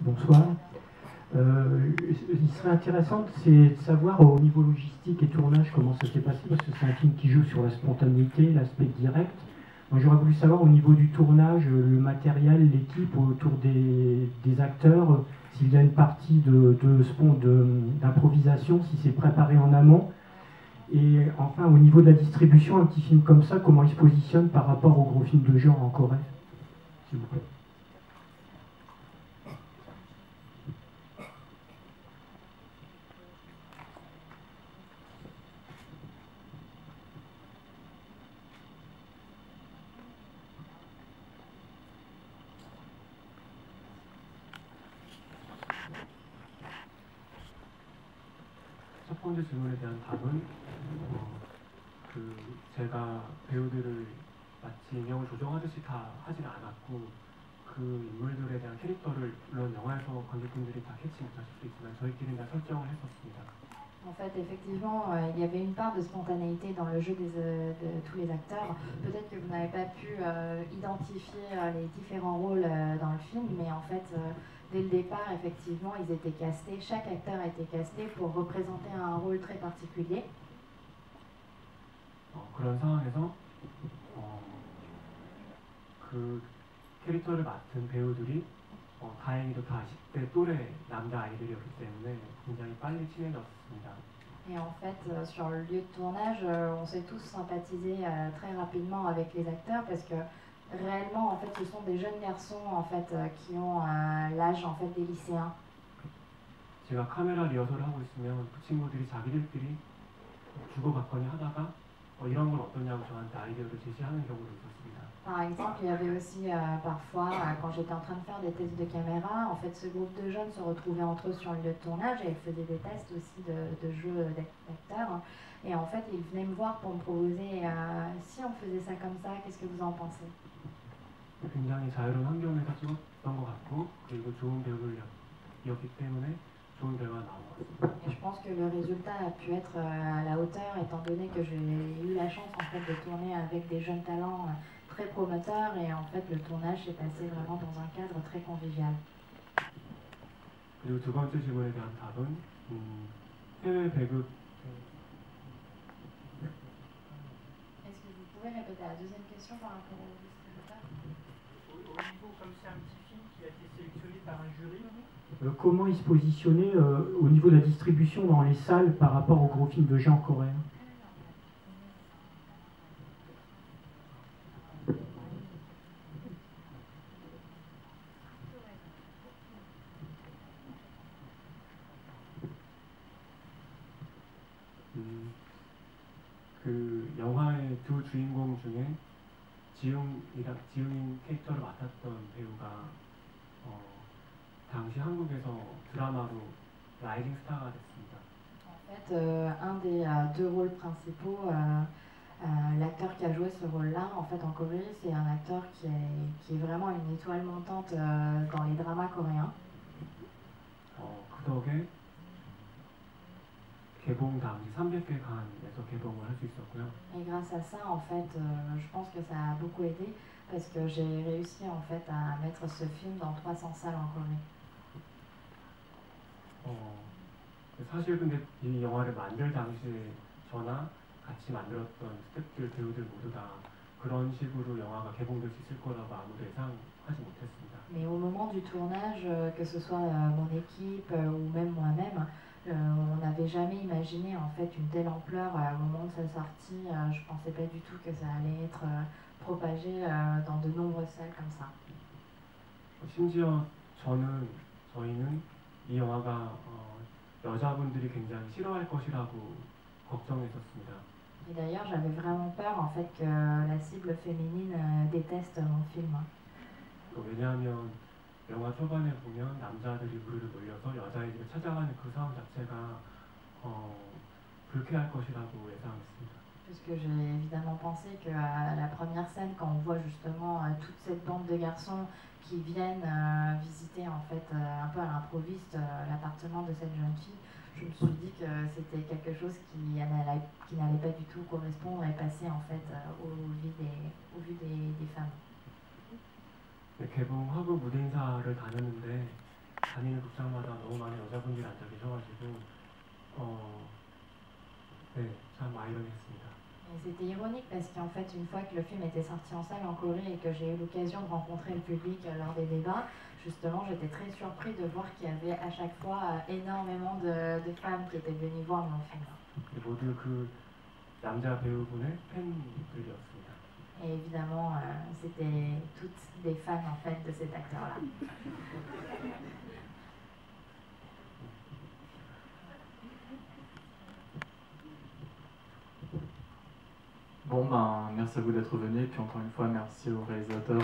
Bonsoir. Il serait intéressant de savoir au niveau logistique et tournage comment ça s'est passé, parce que c'est un film qui joue sur la spontanéité, l'aspect direct. Moi, j'aurais voulu savoir au niveau du tournage, le matériel, l'équipe autour des acteurs, s'il y a une partie d'improvisation, si c'est préparé en amont. Et enfin, au niveau de la distribution, un petit film comme ça, comment il se positionne par rapport aux gros films de genre en Corée, s'il vous plaît. 첫 번째 질문에 대한 답은 제가 배우들을 마치 인형을 조종하듯이 다 하진 않았고 그 인물들에 대한 캐릭터를 물론 영화에서 관객분들이 다 캐치 못하실 수 있지만 저희끼리는 다 설정을 했었습니다. En fait, effectivement, il y avait une part de spontanéité dans le jeu de tous les acteurs. Peut-être que vous n'avez pas pu identifier les différents rôles dans le film, mais en fait, dès le départ, effectivement, ils étaient castés. Chaque acteur a été casté pour représenter un rôle très particulier. 그런 상황에서 그 캐릭터를 맡은 배우들이 다행히도 다 10대 또래 남자 아이들이었기 때문에 굉장히 빨리 친해졌습니다. Et en fait, sur le lieu de tournage, on s'est tous sympathisés très rapidement avec les acteurs parce que réellement, en fait, ce sont des jeunes garçons en fait qui ont l'âge en fait des lycéens. 제가 카메라 리허설을 하고 있으면 그 친구들이 자기들끼리 주고받거니 하다가 이런 건 어떠냐고 저한테 아이디어를 제시하는 경우도 있었습니다. Par exemple, il y avait aussi parfois, quand j'étais en train de faire des tests de caméra, en fait, ce groupe de jeunes se retrouvait entre eux sur le lieu de tournage et ils faisaient des tests aussi de jeux d'acteurs. Et en fait, ils venaient me voir pour me proposer si on faisait ça comme ça, qu'est-ce que vous en pensez? 굉장히 자유로운 환경에서 찍었던 것 같고 그리고 좋은 배우들이었기 때문에 좋은 결과가 나온 것 같습니다. Et je pense que le résultat a pu être à la hauteur étant donné que j'ai eu la chance en fait de tourner avec des jeunes talents très promoteurs et en fait le tournage s'est passé vraiment dans un cadre très convivial. 그리고 두 번째 질문에 대한 답은 해외 배급. Est-ce que vous pouvez répéter la deuxième question par rapport au distributeur? Au niveau, comme c'est un petit film qui a été sélectionné par un jury, Comment il se positionnait au niveau de la distribution dans les salles par rapport aux gros films de genre coréens? 그 영화의 두 주인공 중에 지웅인 캐릭터를 맡았던 배우가 당시 한국에서 드라마로 라이징 스타가 됐습니다. En fait, un des deux rôles principaux, l'acteur qui a joué ce rôle-là, en fait, en Corée, c'est un acteur qui est vraiment une étoile montante dans les dramas coréens. 그 덕에 개봉 당시 300개 간에서 개봉을 할 수 있었고요. Et grâce à ça, en fait, je pense que ça a beaucoup aidé parce que j'ai réussi en fait à mettre ce film dans 300 salles en Corée. 사실 근데 이 영화를 만들 당시에 저나 같이 만들었던 스태프들, 배우들 모두 다 그런 식으로 영화가 개봉될 수 있을 거라고 아무도 예상하지 못했습니다. Mais au moment du tournage, que ce soit mon équipe ou même moi-même, on n'avait jamais imaginé en fait une telle ampleur au moment de sa sortie. Je pensais pas du tout que ça allait être propagé dans de nombreuses salles comme ça. 심지어 저희는 이 영화가 여자분들이 굉장히 싫어할 것이라고 걱정했었습니다. Et d'ailleurs, j'avais vraiment peur en fait que la cible féminine déteste mon film. 왜냐하면 영화 초반에 보면 남자들이 무리를 몰려서 여자애들을 찾아가는 그 상황 자체가 불쾌할 것이라고 예상했습니다. Puisque j'ai évidemment pensé qu'à la première scène, quand on voit justement toute cette bande de garçons qui viennent visiter en fait un peu à l'improviste l'appartement de cette jeune fille, je me suis dit que c'était quelque chose qui n'allait pas du tout correspondre et passer en fait au vu des femmes. 개봉하고 무대 인사를 다녔는데 다니는 극장마다 너무 많은 여자분들이 앉아 계셔가지고 네, 참 아이러니했습니다. Et c'était ironique parce qu'en fait, une fois que le film était sorti en salle en Corée et que j'ai eu l'occasion de rencontrer le public lors des débats, justement, j'étais très surpris de voir qu'il y avait à chaque fois énormément de femmes qui étaient venues voir mon film. 모두 그 남자 배우분의 팬들이었습니다. Et évidemment, c'était toutes des fans en fait de cet acteur-là. Bon, ben, merci à vous d'être venus, et puis encore une fois, merci au réalisateur.